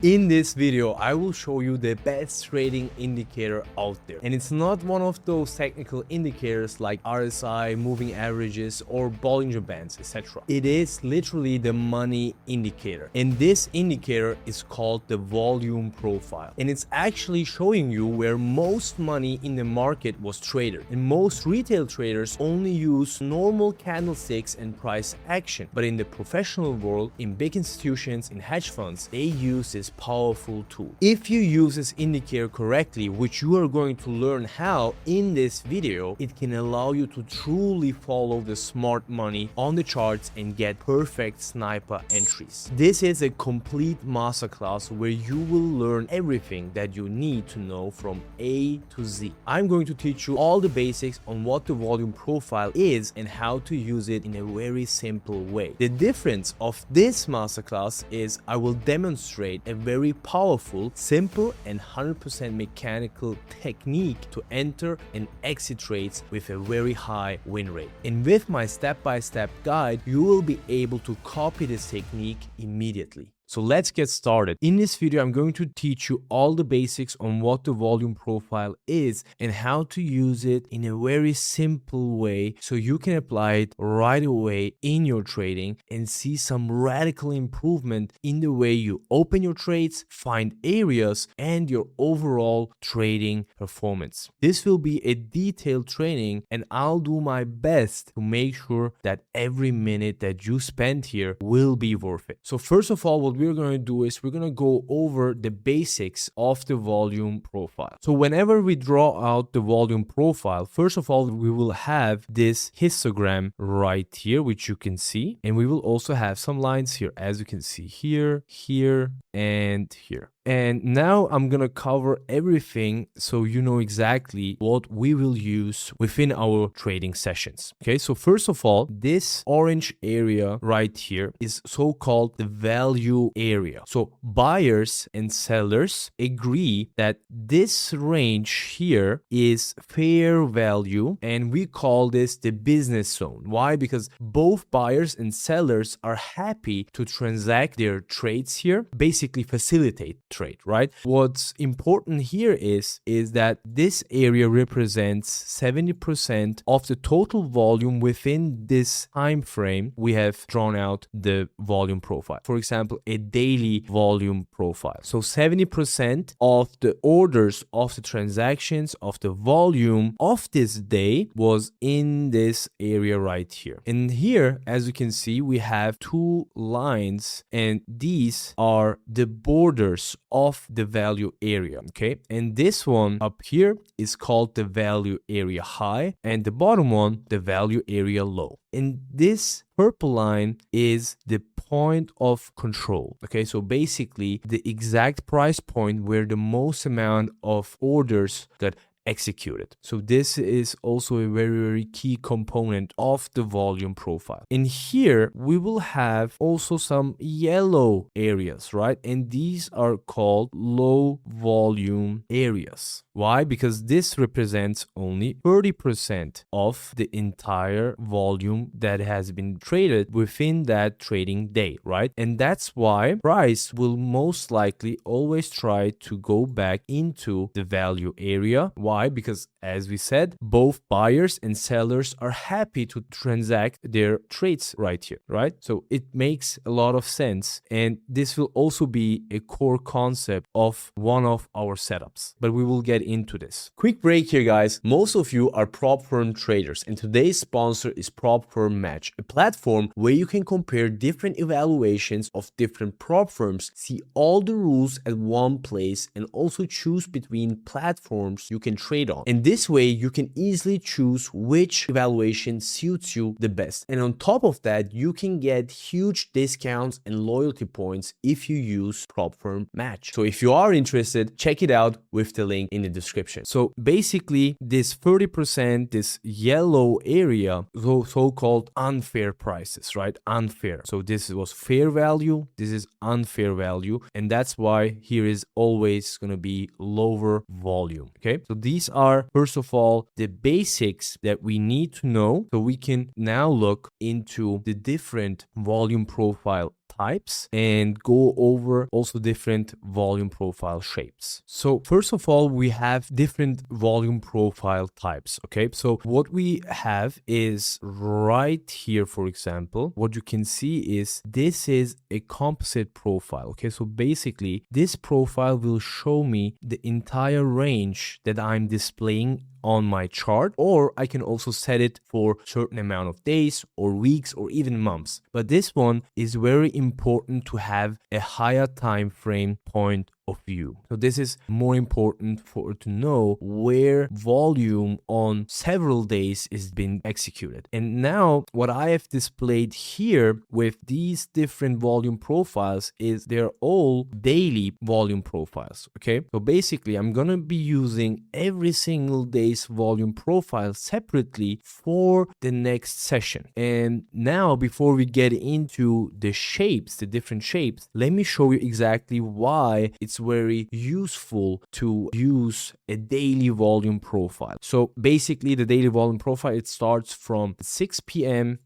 In this video, I will show you the best trading indicator out there. And it's not one of those technical indicators like RSI, moving averages, or Bollinger Bands, etc. It is literally the money indicator. And this indicator is called the volume profile. And it's actually showing you where most money in the market was traded. And most retail traders only use normal candlesticks and price action. But in the professional world, in big institutions, in hedge funds, they use this powerful tool. If you use this indicator correctly, which you are going to learn how in this video, it can allow you to truly follow the smart money on the charts and get perfect sniper entries. This is a complete masterclass where you will learn everything that you need to know from A to Z. I'm going to teach you all the basics on what the volume profile is and how to use it in a very simple way. The difference of this masterclass is I will demonstrate a very powerful, simple and 100% mechanical technique to enter and exit trades with a very high win rate. And with my step-by-step guide, you will be able to copy this technique immediately. So let's get started. In this video, I'm going to teach you all the basics on what the volume profile is and how to use it in a very simple way so you can apply it right away in your trading and see some radical improvement in the way you open your trades, find areas, and your overall trading performance. This will be a detailed training and I'll do my best to make sure that every minute that you spend here will be worth it. So first of all, what we're going to do is we're going to go over the basics of the volume profile. So whenever we draw out the volume profile, first of all, we will have this histogram right here, which you can see. And we will also have some lines here, as you can see here, here, and here. And now I'm going to cover everything so you know exactly what we will use within our trading sessions. Okay, so first of all, this orange area right here is so-called the value area. So buyers and sellers agree that this range here is fair value and we call this the business zone. Why? Because both buyers and sellers are happy to transact their trades here, basically facilitate trade, right? What's important here is that this area represents 70% of the total volume within this time frame. We have drawn out the volume profile. For example, a daily volume profile. So 70% of the orders of the transactions of the volume of this day was in this area right here. And here, as you can see, we have two lines and these are the borders of the value area, okay? And this one up here is called the value area high and the bottom one, the value area low. And this purple line is the point of control, okay? So basically the exact price point where the most amount of orders got executed. So this is also a very key component of the volume profile. And here we will have also some yellow areas, right? And these are called low volume areas. Why? Because this represents only 30% of the entire volume that has been traded within that trading day, right? And that's why price will most likely always try to go back into the value area. Why? Because as we said, both buyers and sellers are happy to transact their trades right here, right? So it makes a lot of sense. And this will also be a core concept of one of our setups, but we will get into this. Quick break here, guys. Most of you are prop firm traders and today's sponsor is Prop Firm Match, a platform where you can compare different evaluations of different prop firms, see all the rules at one place, and also choose between platforms you can trade on. And this way you can easily choose which evaluation suits you the best. And on top of that, you can get huge discounts and loyalty points if you use Prop Firm Match. So if you are interested, check it out with the link in the description. So basically this 30%, this yellow area, so-called unfair prices, right? Unfair. So this was fair value, this is unfair value, and that's why here is always going to be lower volume. Okay, so these are first of all the basics that we need to know so we can now look into the different volume profile types and go over also different volume profile shapes. So first of all, we have different volume profile types. Okay, so what we have is right here, for example, what you can see is this is a composite profile. Okay, so basically this profile will show me the entire range that I'm displaying on my chart, or I can also set it for certain amount of days or weeks or even months. But this one is very important to have a higher time frame point of view. So this is more important for to know where volume on several days is being executed. And now what I have displayed here with these different volume profiles is they're all daily volume profiles. Okay, so basically I'm gonna be using every single day's volume profile separately for the next session. And now before we get into the shapes, the different shapes, let me show you exactly why it's very useful to use a daily volume profile. So basically the daily volume profile, it starts from 6 p.m.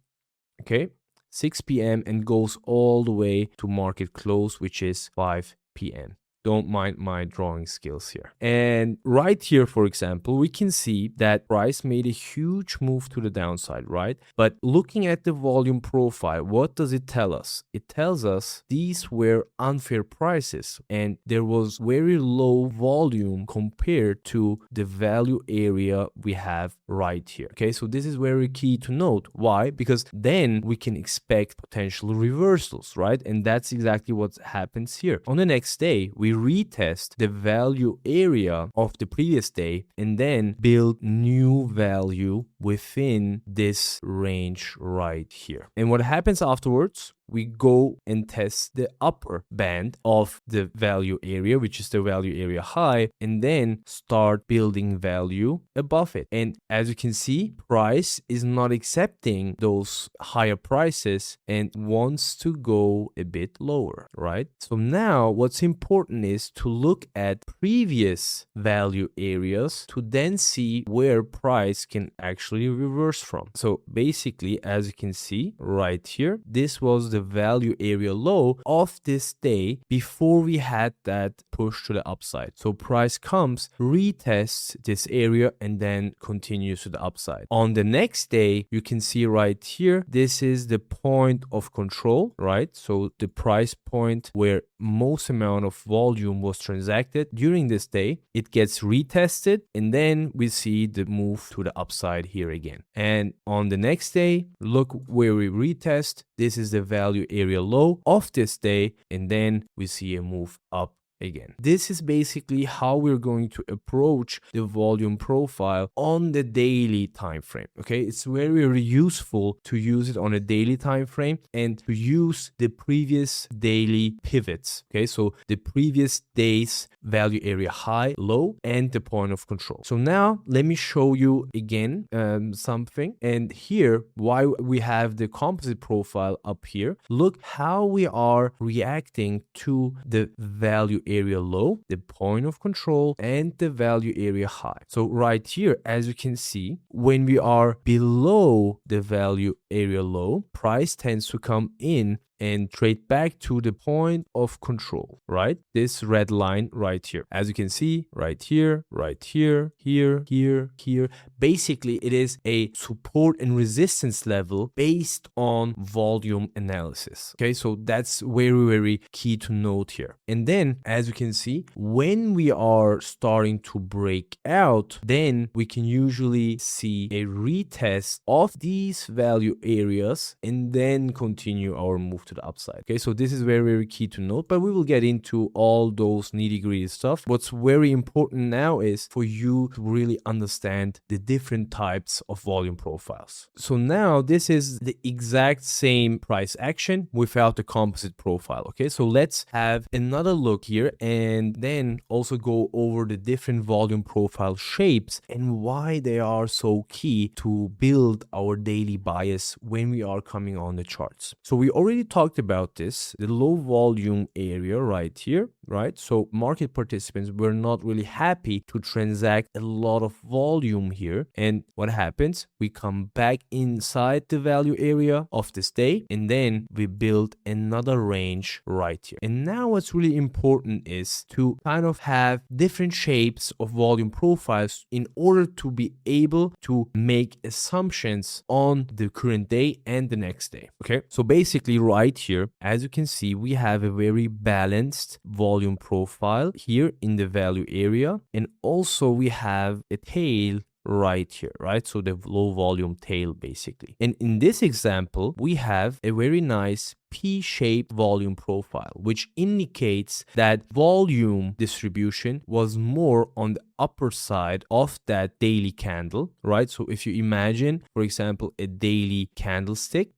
okay, 6 p.m. and goes all the way to market close, which is 5 p.m. Don't mind my drawing skills here. And right here, for example, we can see that price made a huge move to the downside, right? But looking at the volume profile, what does it tell us? It tells us these were unfair prices and there was very low volume compared to the value area we have right here. Okay, so this is very key to note. Why? Because then we can expect potential reversals, right? And that's exactly what happens here. On the next day, we retest the value area of the previous day and then build new value within this range right here. And what happens afterwards? We go and test the upper band of the value area, which is the value area high, and then start building value above it. And as you can see, price is not accepting those higher prices and wants to go a bit lower, right? So now what's important is to look at previous value areas to then see where price can actually reverse from. So basically, as you can see right here, this was the value area low of this day before we had that push to the upside. So price comes, retests this area, and then continues to the upside. On the next day, you can see right here, this is the point of control, right? So the price point where most amount of volume was transacted during this day, it gets retested, and then we see the move to the upside here again. And on the next day, look where we retest. This is the value area low of this day, and then we see a move up again. This is basically how we're going to approach the volume profile on the daily time frame. Okay, it's very, very useful to use it on a daily time frame and to use the previous daily pivots. Okay, so the previous day's value area high, low, and the point of control. So now let me show you again something. And here, why we have the composite profile up here, look how we are reacting to the value area low, the point of control, and the value area high. So right here, as you can see, when we are below the value area low, price tends to come in and trade back to the point of control, right? This red line right here. As you can see, right here, here. Basically, it is a support and resistance level based on volume analysis. Okay, so that's very, very key to note here. And then, as you can see, when we are starting to break out, then we can usually see a retest of these value areas and then continue our move to the upside. Okay, so this is very, very key to note, but we will get into all those nitty-gritty stuff. What's very important now is for you to really understand the different types of volume profiles. So now this is the exact same price action without the composite profile. Okay, so let's have another look here and then also go over the different volume profile shapes and why they are so key to build our daily bias when we are coming on the charts. So we already talked about this, the low volume area right here. right? So market participants were not really happy to transact a lot of volume here. And what happens? We come back inside the value area of this day, and then we build another range right here. And now what's really important is to kind of have different shapes of volume profiles in order to be able to make assumptions on the current day and the next day. Okay, so basically right here, as you can see, we have a very balanced volume profile here in the value area, and also we have a tail right here, right? So the low volume tail basically. And in this example, we have a very nice P-shaped volume profile, which indicates that volume distribution was more on the upper side of that daily candle, right? So if you imagine, for example, a daily candlestick,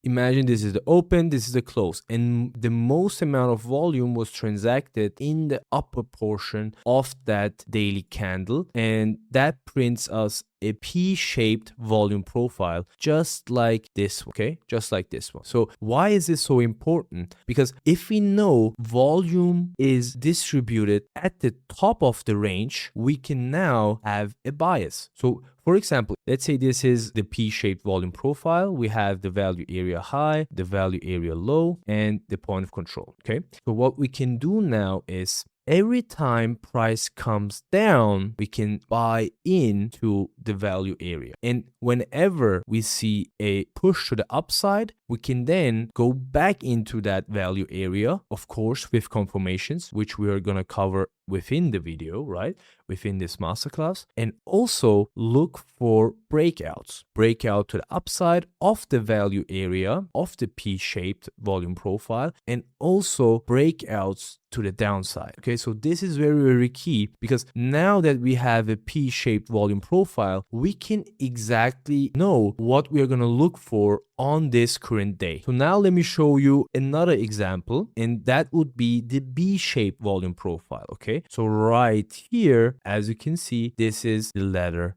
imagine this is the open, this is the close, and the most amount of volume was transacted in the upper portion of that daily candle, and that prints us a P-shaped volume profile, just like this, okay? Just like this one. So why is this so important? Because if we know volume is distributed at the top of the range, we can now have a bias. So for example, let's say this is the P-shaped volume profile. We have the value area high, the value area low, and the point of control, okay? So what we can do now is every time price comes down, we can buy into the value area. And whenever we see a push to the upside, we can then go back into that value area, of course, with confirmations, which we are going to cover within the video, right? Within this masterclass. And also look for breakouts. Breakout to the upside of the value area of the P-shaped volume profile, and also breakouts to the downside. Okay, so this is very, very key, because now that we have a P-shaped volume profile, we can exactly know what we are going to look for on this current day. So now let me show you another example, and that would be the B-shaped volume profile. Okay, so right here, as you can see, this is the letter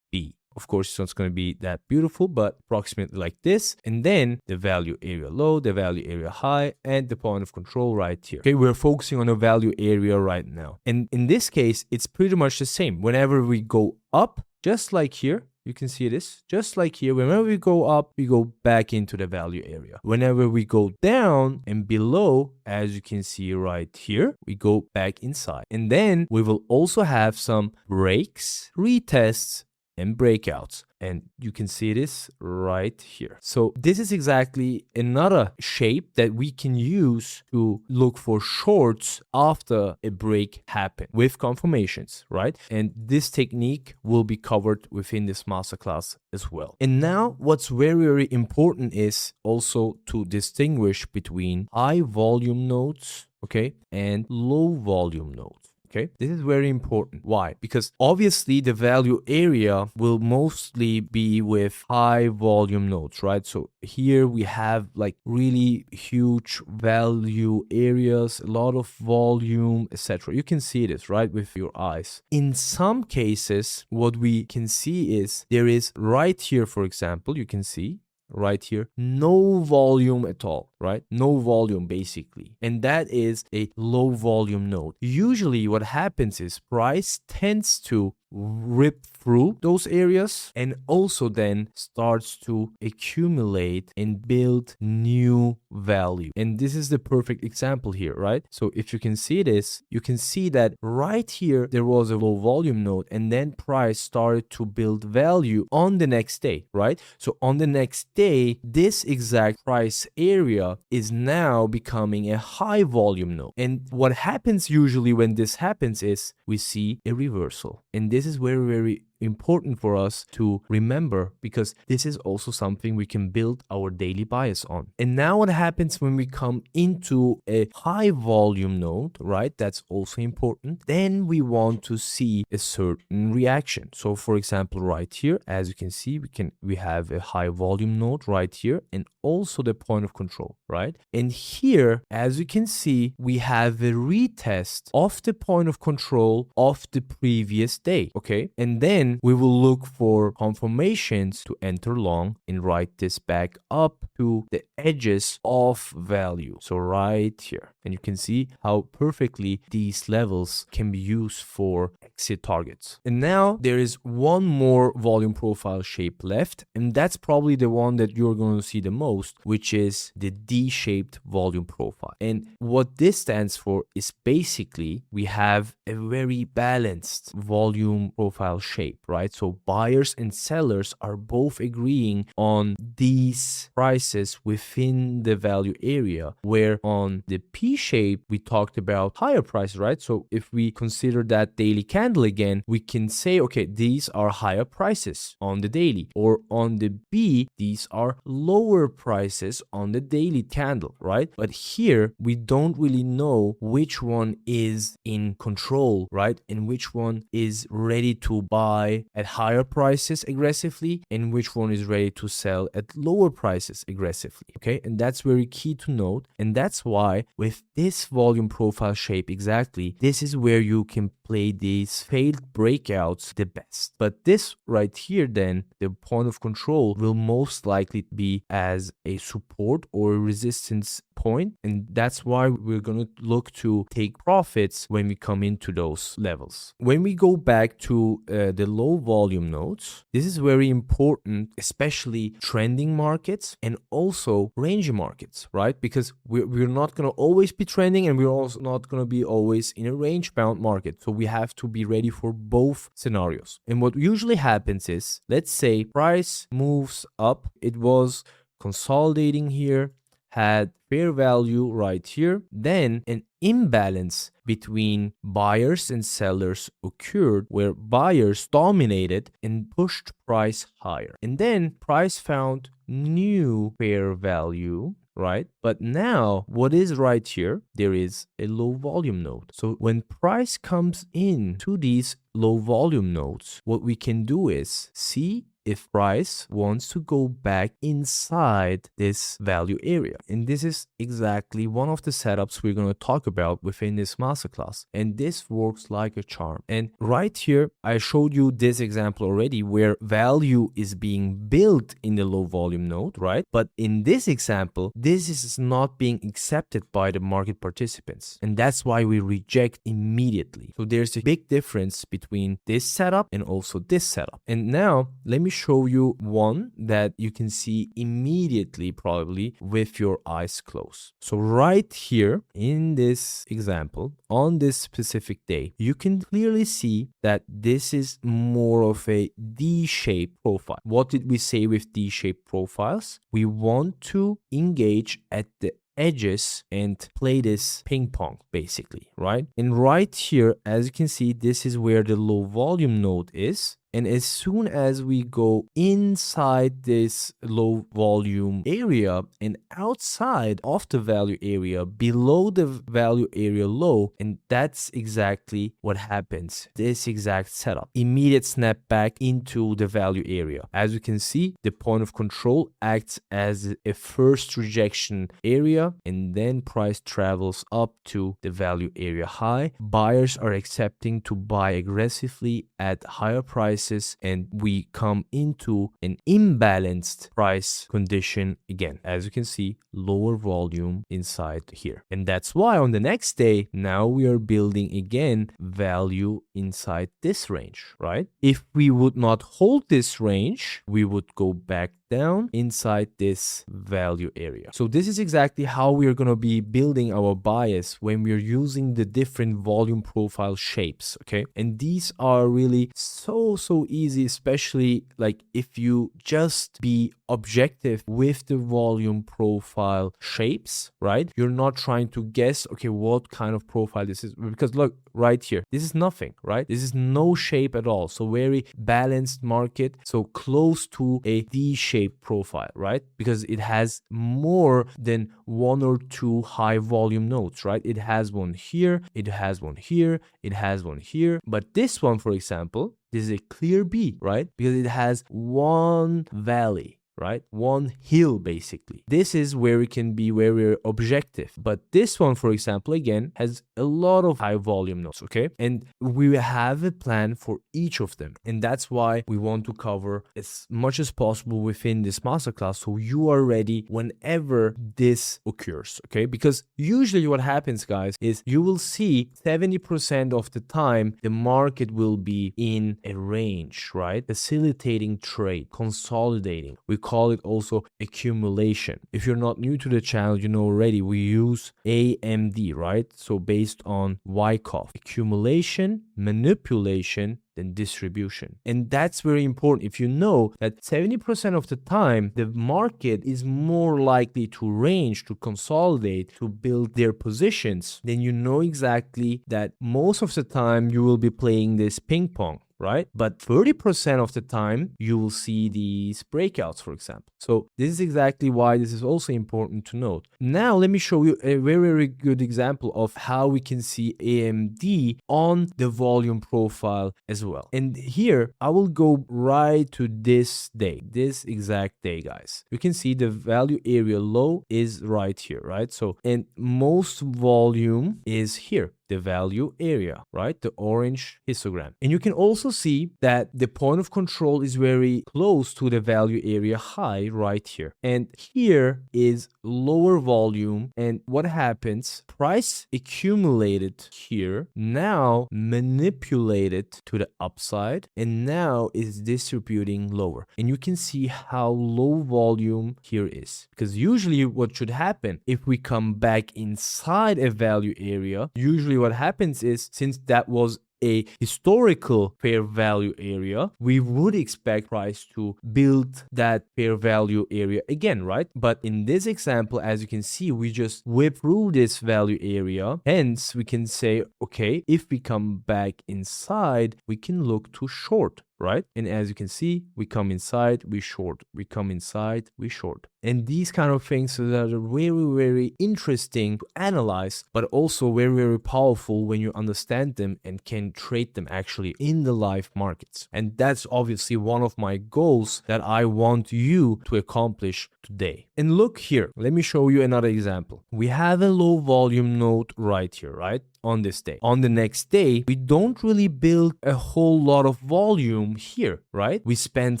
B. Of course, it's not going to be that beautiful, but approximately like this. And then the value area low, the value area high, and the point of control right here. Okay, we're focusing on the value area right now. And in this case, it's pretty much the same. Whenever we go up, just like here, you can see this, just like here, whenever we go up, we go back into the value area. Whenever we go down and below, as you can see right here, we go back inside. And then we will also have some breaks, retests, and breakouts. And you can see this right here. So this is exactly another shape that we can use to look for shorts after a break happen with confirmations, right? And this technique will be covered within this masterclass as well. And now what's very, very important is also to distinguish between high volume nodes, okay, and low volume nodes. Okay, this is very important. Why? Because obviously the value area will mostly be with high volume nodes, right? So here we have like really huge value areas, a lot of volume, etc. You can see this, right, with your eyes. In some cases, what we can see is there is right here, for example, you can see right here, no volume at all, right? No volume basically. And that is a low volume node. Usually what happens is price tends to rip through those areas and also then starts to accumulate and build new value. And this is the perfect example here, right? So if you can see this, you can see that right here there was a low volume node, and then price started to build value on the next day, right? So on the next day, this exact price area is now becoming a high volume node. And what happens usually when this happens is we see a reversal. And this is very, very important for us to remember, because this is also something we can build our daily bias on. And now what happens when we come into a high volume node, right? That's also important. Then we want to see a certain reaction. So for example, right here, as you can see, we have a high volume node right here, and also the point of control, right? And here, as you can see, we have a retest of the point of control of the previous day, okay? And then then we will look for confirmations to enter long and write this back up to the edges of value. So right here. And you can see how perfectly these levels can be used for exit targets. And now there is one more volume profile shape left, and that's probably the one that you're going to see the most, which is the D-shaped volume profile. And what this stands for is basically we have a very balanced volume profile shape, right? So buyers and sellers are both agreeing on these prices within the value area, where on the P shape we talked about higher prices, right? So if we consider that daily candle again, we can say, okay, these are higher prices on the daily, or on the B, these are lower prices on the daily candle, right? But here we don't really know which one is in control, right? And which one is ready to buy at higher prices aggressively and which one is ready to sell at lower prices aggressively, okay? And that's very key to note. And that's why with this volume profile shape exactly, this is where you can play these failed breakouts the best. But this right here, then the point of control will most likely be as a support or a resistance point, and that's why we're going to look to take profits when we come into those levels. When we go back to the low volume nodes, this is very important, especially trending markets and also range markets, right? Because we're not going to always be trending, and we're also not going to be always in a range bound market. So we have to be ready for both scenarios. And what usually happens is, let's say price moves up, it was consolidating here, had fair value right here, then an imbalance between buyers and sellers occurred where buyers dominated and pushed price higher. And then price found new fair value, right? But now what is right here? There is a low volume node. So when price comes in to these low volume nodes, what we can do is see if price wants to go back inside this value area. And this is exactly one of the setups we're going to talk about within this masterclass. And this works like a charm. And right here, I showed you this example already where value is being built in the low volume node, right? But in this example, this is not being accepted by the market participants. And that's why we reject immediately. So there's a big difference between this setup and also this setup. And now let me show you one that you can see immediately, probably with your eyes closed. So right here in this example, on this specific day, you can clearly see that this is more of a D-shaped profile. What did we say with D-shaped profiles? We want to engage at the edges and play this ping pong basically, right? And right here, as you can see, this is where the low volume node is. And as soon as we go inside this low volume area and outside of the value area, below the value area low, and that's exactly what happens. This exact setup. Immediate snap back into the value area. As you can see, the point of control acts as a first rejection area, and then price travels up to the value area high. Buyers are accepting to buy aggressively at higher prices, and we come into an imbalanced price condition again. As you can see, lower volume inside here. And that's why on the next day, now we are building again value inside this range, right? If we would not hold this range, we would go back down inside this value area. So this is exactly how we are going to be building our bias when we're using the different volume profile shapes, okay? And these are really so easy, especially like if you just be objective with the volume profile shapes, right? You're not trying to guess, okay, what kind of profile this is, because look right here, this is nothing, right? This is no shape at all. So very balanced market, so close to a D-shaped profile, right? Because it has more than one or two high volume nodes, right? It has one here, it has one here, it has one here. But this one, for example, this is a clear B, right? Because it has one valley. right? One hill basically. This is where it can be very objective. But this one, for example, again, has a lot of high volume nodes, okay? And we have a plan for each of them. And that's why we want to cover as much as possible within this masterclass so you are ready whenever this occurs, okay? Because usually what happens, guys, is you will see 70% of the time the market will be in a range, right? Facilitating trade, consolidating. We call it also accumulation. If you're not new to the channel, you know already we use AMD, right? So based on Wyckoff, accumulation, manipulation, then distribution. And that's very important. If you know that 70% of the time the market is more likely to range, to consolidate, to build their positions, then you know exactly that most of the time you will be playing this ping pong, right? But 30% of the time you will see these breakouts, for example. So this is exactly why this is also important to note. Now let me show you a very, very good example of how we can see AMD on the volume profile as well. And here I will go right to this day, this exact day, guys. You can see the value area low is right here, right? So, and most volume is here, the value area, right? The orange histogram. And you can also see that the point of control is very close to the value area high right here. And here is lower volume. And what happens? Price accumulated here, now manipulated to the upside, and now is distributing lower. And you can see how low volume here is. Because usually what should happen if we come back inside a value area, usually what happens is, since that was a historical fair value area, we would expect price to build that fair value area again, right? But in this example, as you can see, we just whip through this value area. Hence, we can say, okay, if we come back inside, we can look to short, right? And as you can see, we come inside, we short, we come inside, we short. And these kind of things that are very, very interesting to analyze, but also very, very powerful when you understand them and can trade them actually in the live markets. And that's obviously one of my goals that I want you to accomplish today. And look here, let me show you another example. We have a low volume node right here, right? On this day. On the next day, we don't really build a whole lot of volume here, right? We spend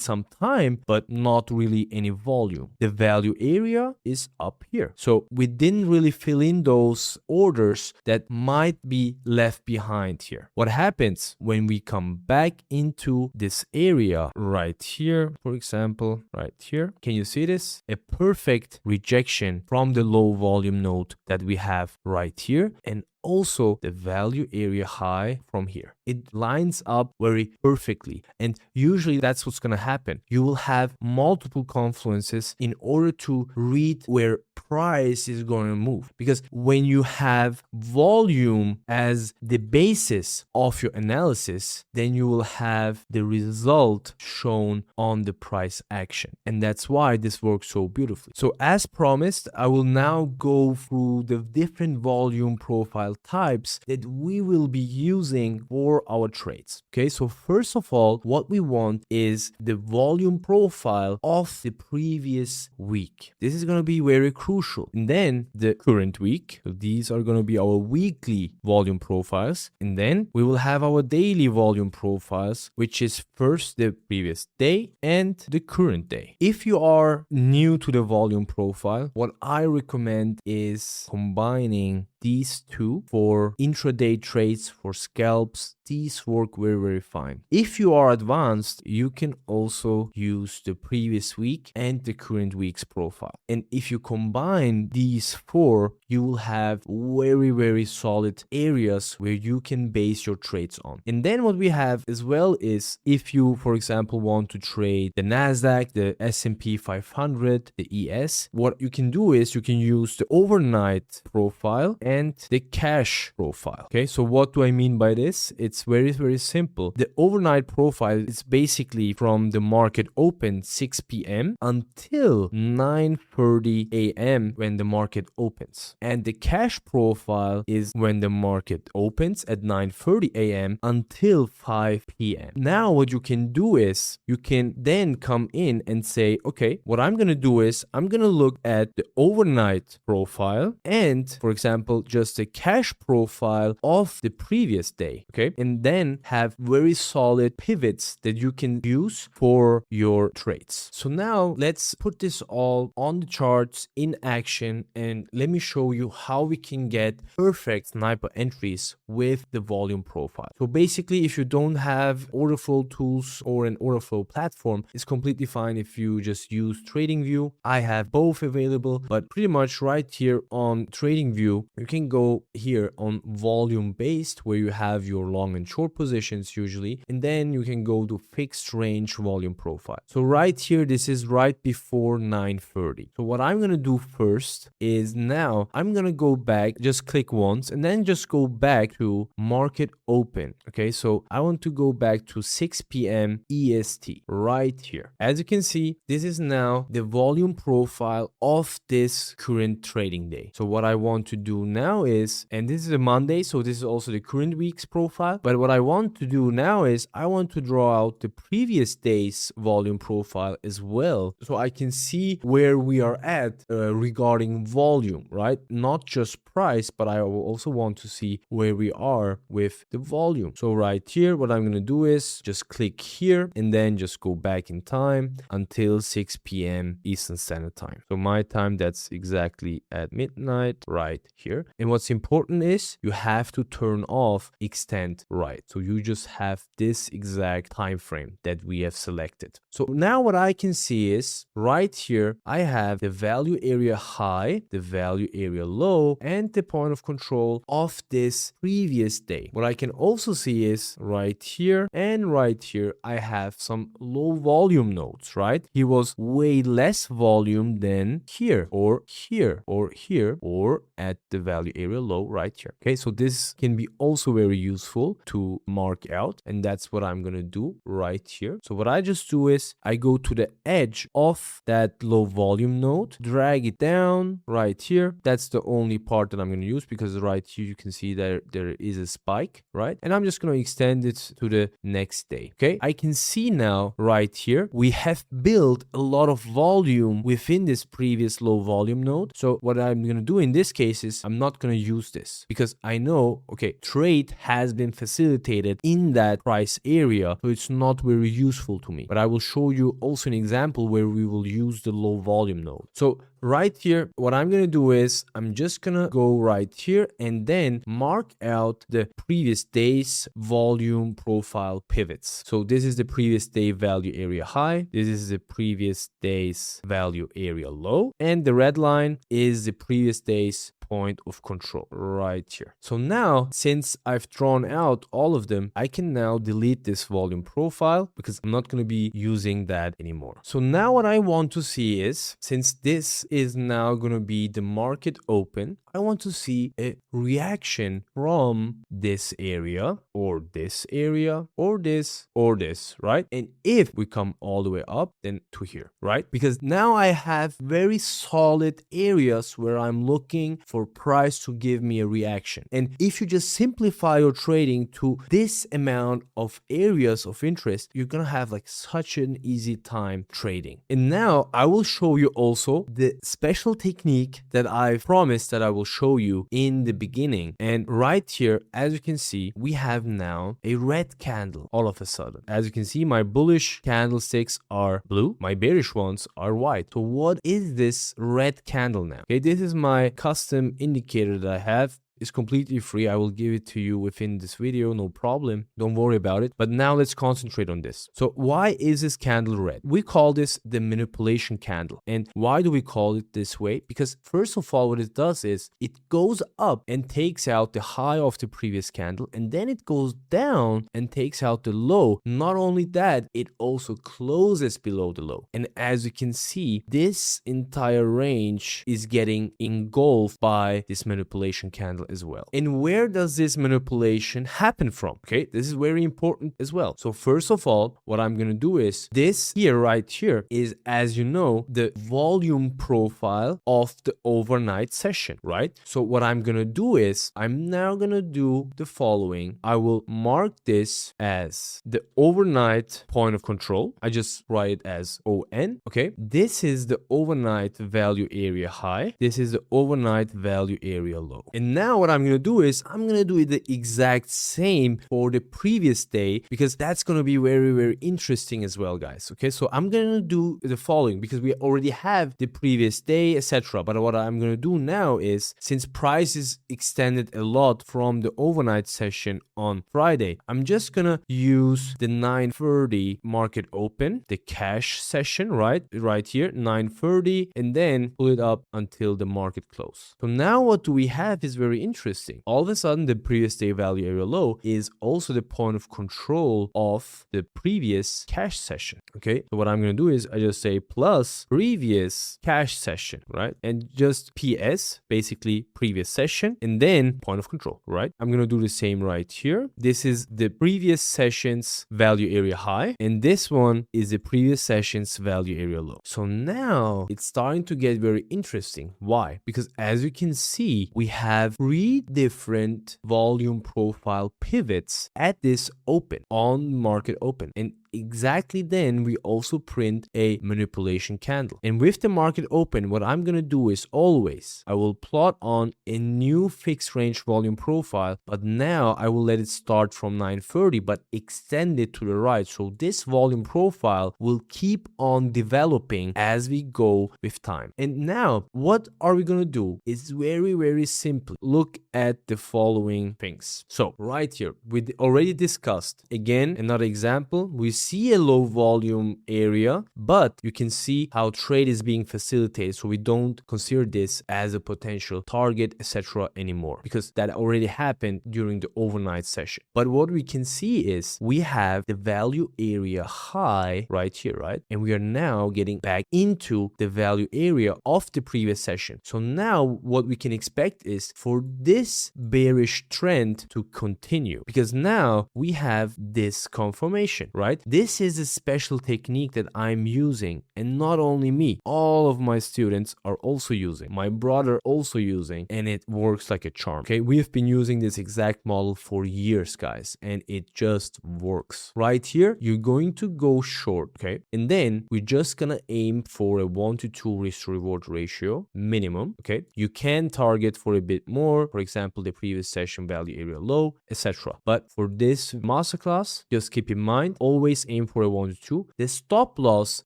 some time, but not really any volume. The value area is up here. So we didn't really fill in those orders that might be left behind here. What happens when we come back into this area right here, for example, right here? Can you see this? A perfect rejection from the low volume node that we have right here, and also the value area high from here. It lines up very perfectly. And usually that's what's going to happen. You will have multiple confluences in order to read where price is going to move. Because when you have volume as the basis of your analysis, then you will have the result shown on the price action. And that's why this works so beautifully. So as promised, I will now go through the different volume profile types that we will be using for our trades. Okay, so first of all, what we want is the volume profile of the previous week. This is going to be very crucial. And then the current week. So these are going to be our weekly volume profiles. And then we will have our daily volume profiles, which is first the previous day and the current day. If you are new to the volume profile, what I recommend is combining these two for intraday trades, for scalps. These work very, very fine. If you are advanced, you can also use the previous week and the current week's profile. And if you combine these four, you will have very, very solid areas where you can base your trades on. And then what we have as well is, if you, for example, want to trade the Nasdaq, the S&P 500, the ES, what you can do is you can use the overnight profile and and the cash profile. Okay, so what do I mean by this? It's very, very simple. The overnight profile is basically from the market open 6 p.m. until 9:30 a.m. when the market opens. And the cash profile is when the market opens at 9:30 a.m. until 5 p.m. Now what you can do is you can then come in and say, okay, what I'm going to do is I'm going to look at the overnight profile and, for example, just the cash profile of the previous day, okay? And then have very solid pivots that you can use for your trades. So now let's put this all on the charts in action and let me show you how we can get perfect sniper entries with the volume profile. So basically, if you don't have order flow tools or an order flow platform, it's completely fine if you just use TradingView. I have both available, but pretty much right here on TradingView, you can go here on volume based where you have your long and short positions usually, and then you can go to fixed range volume profile. So right here, this is right before 9:30. So what I'm going to do first is now I'm going to go back, just click once and then just go back to market open. Okay, so I want to go back to 6 p.m. EST right here. As you can see, this is now the volume profile of this current trading day. So what I want to do now is, and this is a Monday, so this is also the current week's profile, but what I want to do now is I want to draw out the previous day's volume profile as well, so I can see where we are at regarding volume, right? Not just price, but I also want to see where we are with the volume. So right here, what I'm going to do is just click here and then just go back in time until 6 p.m. Eastern Standard Time. So my time, that's exactly at midnight right here. And what's important is you have to turn off extend right. So you just have this exact time frame that we have selected. So now what I can see is right here, I have the value area high, the value area low, and the point of control of this previous day. What I can also see is right here and right here, I have some low volume nodes, right? Here was way less volume than here or here or here or at the value area low right here. Okay, so this can be also very useful to mark out, and that's what I'm gonna do right here. So what I just do is I go to the edge of that low volume node, drag it down right here. That's the only part that I'm gonna use because right here you can see that there is a spike, right? And I'm just gonna extend it to the next day. Okay, I can see now right here we have built a lot of volume within this previous low volume node. So what I'm gonna do in this case is I'm not gonna use this because I know, okay, trade has been facilitated in that price area, so it's not very useful to me. But I will show you also an example where we will use the low volume node. So right here, what I'm going to do is I'm just going to go right here and then mark out the previous day's volume profile pivots. So this is the previous day value area high. This is the previous day's value area low. And the red line is the previous day's point of control right here. So now, since I've drawn out all of them, I can now delete this volume profile because I'm not going to be using that anymore. So now what I want to see is, since this is now going to be the market open, I want to see a reaction from this area or this area or this or this, right? And if we come all the way up, then to here, right? Because now I have very solid areas where I'm looking for price to give me a reaction. And if you just simplify your trading to this amount of areas of interest, you're gonna have like such an easy time trading. And now I will show you also the special technique that I promised that I will show you in the beginning. And right here, as you can see, we have now a red candle all of a sudden. As you can see, my bullish candlesticks are blue, my bearish ones are white. So what is this red candle now? Okay, this is my custom indicator that I have. Is completely free. I will give it to you within this video, no problem. Don't worry about it. But now let's concentrate on this. So why is this candle red? We call this the manipulation candle. And why do we call it this way? Because first of all, what it does is it goes up and takes out the high of the previous candle, and then it goes down and takes out the low. Not only that, it also closes below the low. And as you can see, this entire range is getting engulfed by this manipulation candle. as well. And where does this manipulation happen from? Okay, this is very important as well. So first of all, what I'm going to do is this here, right here, is, as you know, the volume profile of the overnight session, right? So what I'm going to do is I'm now going to do the following. I will mark this as the overnight point of control. I just write it as ON. Okay, this is the overnight value area high. This is the overnight value area low. And now what I'm going to do is I'm going to do it the exact same for the previous day, because that's going to be very, very interesting as well, guys. Okay, so I'm going to do the following because we already have the previous day, etc. But what I'm going to do now is, since price is extended a lot from the overnight session on Friday, I'm just going to use the 9:30 market open, the cash session, right here, 9:30, and then pull it up until the market close. So now what do we have is very interesting. All of a sudden, the previous day value area low is also the point of control of the previous cash session. Okay, so what I'm going to do is I just say plus previous cash session, right? And just PS, basically previous session, and then point of control, right? I'm going to do the same right here. This is the previous session's value area high, and this one is the previous session's value area low. So now it's starting to get very interesting. Why? Because as you can see, we have 3 different volume profile pivots at this open, on market open. And exactly then we also print a manipulation candle. And with the market open, what I'm going to do is always I will plot on a new fixed range volume profile, but now I will let it start from 9:30 but extend it to the right. So this volume profile will keep on developing as we go with time. And now what are we going to do? It's very, very simple. Look at the following things. So right here, we already discussed, again, another example. We see a low volume area, but you can see how trade is being facilitated. So we don't consider this as a potential target, etc. anymore, because that already happened during the overnight session. But what we can see is we have the value area high right here, right? And we are now getting back into the value area of the previous session. So now what we can expect is for this bearish trend to continue, because now we have this confirmation, right? This is a special technique that I'm using, and not only me, all of my students are also using, my brother also using, and it works like a charm. Okay, we have been using this exact model for years, guys, and it just works. Right here, you're going to go short, okay, and then we're just gonna aim for a 1-to-2 risk to reward ratio minimum. Okay, you can target for a bit more, for example, the previous session value area low, etc. But for this masterclass, just keep in mind, always aim for a 1-to-2. The stop loss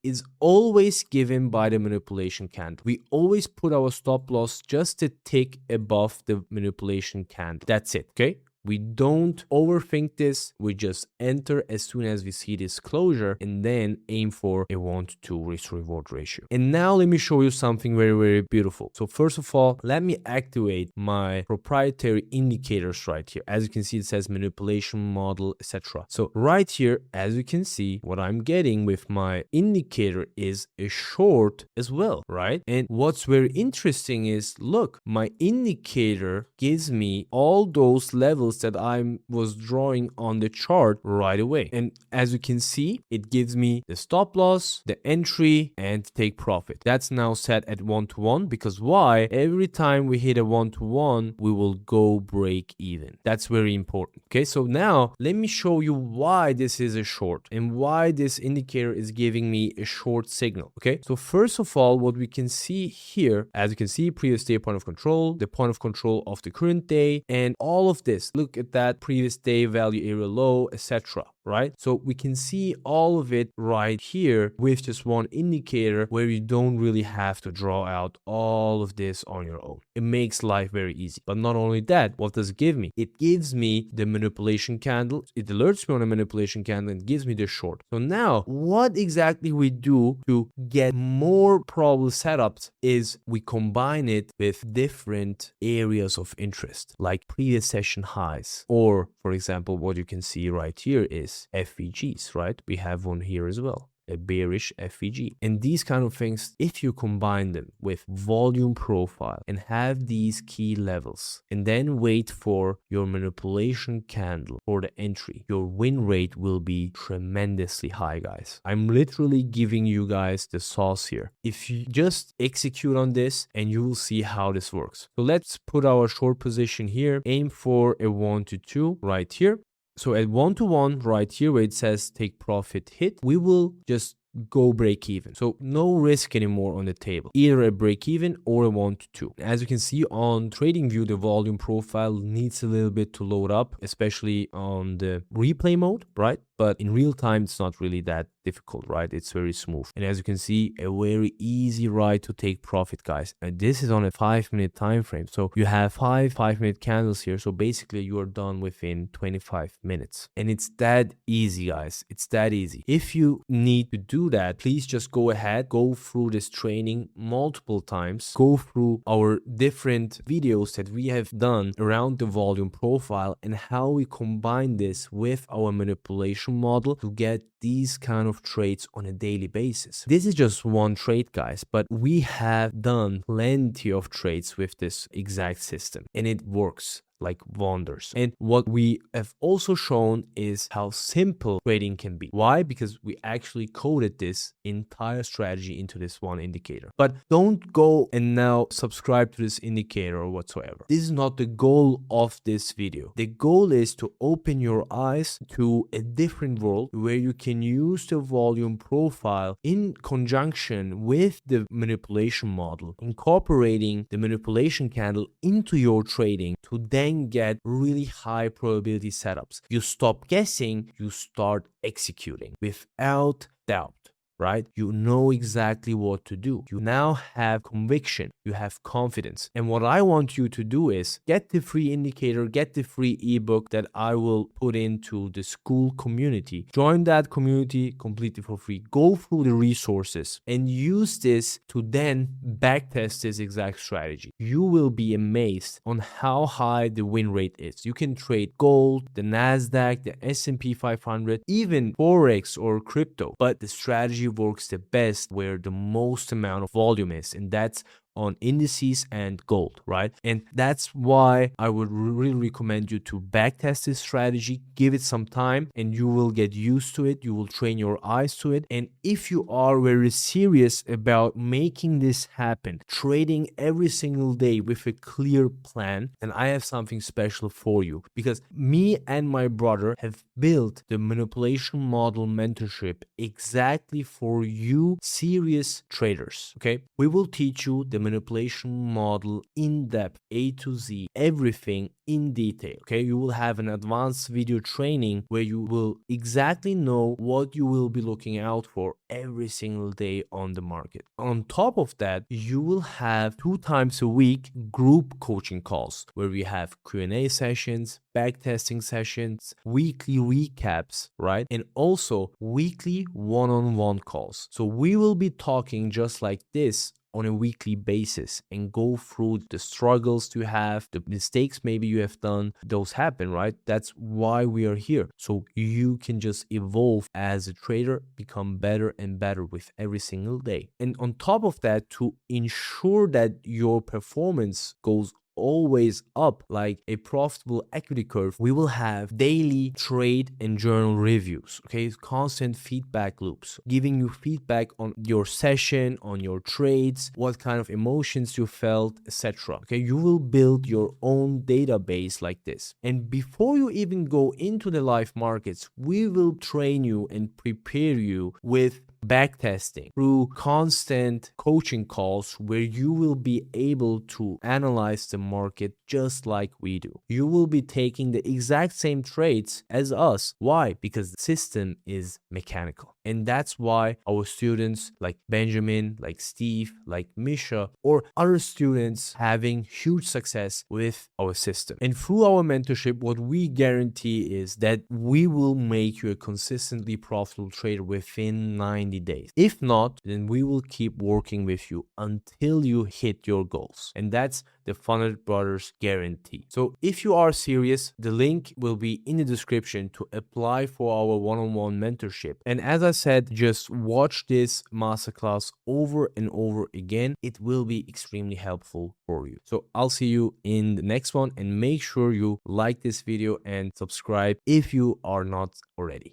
is always given by the manipulation candle. We always put our stop loss just a tick above the manipulation candle. That's it, okay? We don't overthink this. We just enter as soon as we see this closure and then aim for a 1-to-2 risk to reward ratio. And now let me show you something very, very beautiful. So first of all, let me activate my proprietary indicators right here. As you can see, it says manipulation model, etc. So right here, as you can see, what I'm getting with my indicator is a short as well, right? And what's very interesting is, look, my indicator gives me all those levels that I was drawing on the chart right away. And as you can see, it gives me the stop loss, the entry, and take profit. That's now set at 1-to-1 because why? Every time we hit a 1-to-1, we will go break even. That's very important. Okay, so now let me show you why this is a short and why this indicator is giving me a short signal. Okay, so first of all, what we can see here, as you can see, previous day point of control, the point of control of the current day, and all of this. Look at that previous day value area low, etc. Right? So we can see all of it right here with just one indicator where you don't really have to draw out all of this on your own. It makes life very easy. But not only that, what does it give me? It gives me the manipulation candle. It alerts me on a manipulation candle and gives me the short. So now what exactly we do to get more probable setups is we combine it with different areas of interest, like previous session highs, or for example, what you can see right here is FVGs, right? We have one here as well. a bearish FVG. And these kind of things, if you combine them with volume profile and have these key levels and then wait for your manipulation candle for the entry, your win rate will be tremendously high, guys. I'm literally giving you guys the sauce here. If you just execute on this, and you will see how this works. So let's put our short position here, aim for a 1 to 2 right here. So at 1 to 1 right here where it says take profit hit, we will just go break even. So no risk anymore on the table, either a break even or a 1 to 2. As you can see on TradingView, the volume profile needs a little bit to load up, especially on the replay mode, right? But in real time, it's not really that difficult, right? It's very smooth. And as you can see, a very easy ride to take profit, guys. And this is on a 5-minute time frame. So you have 5-minute candles here. So basically you are done within 25 minutes. And it's that easy, guys. It's that easy. If you need to do that, please just go ahead, go through this training multiple times, go through our different videos that we have done around the volume profile and how we combine this with our manipulation model to get these kind of trades on a daily basis. This is just one trade, guys, but we have done plenty of trades with this exact system and it works like wonders. And what we have also shown is how simple trading can be. Why? Because we actually coded this entire strategy into this one indicator. But don't go and now subscribe to this indicator or whatsoever. This is not the goal of this video. The goal is to open your eyes to a different world where you can use the volume profile in conjunction with the manipulation model, incorporating the manipulation candle into your trading to then get really high probability setups. You stop guessing, you start executing without doubt. Right? You know exactly what to do. You now have conviction. You have confidence. And what I want you to do is get the free indicator, get the free ebook that I will put into the school community. Join that community completely for free. Go through the resources and use this to then backtest this exact strategy. You will be amazed on how high the win rate is. You can trade gold, the Nasdaq, the S&P 500, even Forex or crypto, but the strategy works the best where the most amount of volume is, and that's on indices and gold, right? And that's why I would really recommend you to backtest this strategy, give it some time, and you will get used to it. You will train your eyes to it. And if you are very serious about making this happen, trading every single day with a clear plan, then I have something special for you, because me and my brother have built the manipulation model mentorship exactly for you serious traders, okay? We will teach you the manipulation model in depth, A to Z, everything in detail, okay? You will have an advanced video training where you will exactly know what you will be looking out for every single day on the market. On top of that, you will have 2 times a week group coaching calls where we have Q&A sessions, backtesting sessions, weekly recaps, right? And also weekly one-on-one calls. So we will be talking just like this on a weekly basis and go through the struggles you have, the mistakes maybe you have done. Those happen, right? That's why we are here. So you can just evolve as a trader, become better and better with every single day. And on top of that, to ensure that your performance goes always up like a profitable equity curve, we will have daily trade and journal reviews, okay? Constant feedback loops, giving you feedback on your session, on your trades, what kind of emotions you felt, etc. Okay, you will build your own database like this. And before you even go into the live markets, we will train you and prepare you with backtesting through constant coaching calls where you will be able to analyze the market just like we do. You will be taking the exact same trades as us. Why? Because the system is mechanical. And that's why our students like Benjamin, like Steve, like Misha, or other students having huge success with our system. And through our mentorship, what we guarantee is that we will make you a consistently profitable trader within 90 days. If not, then we will keep working with you until you hit your goals. And that's the Funnel Brothers guarantee. So if you are serious, the link will be in the description to apply for our one-on-one mentorship. And as I said, just watch this masterclass over and over again. It will be extremely helpful for you. So I'll see you in the next one, and make sure you like this video and subscribe if you are not already.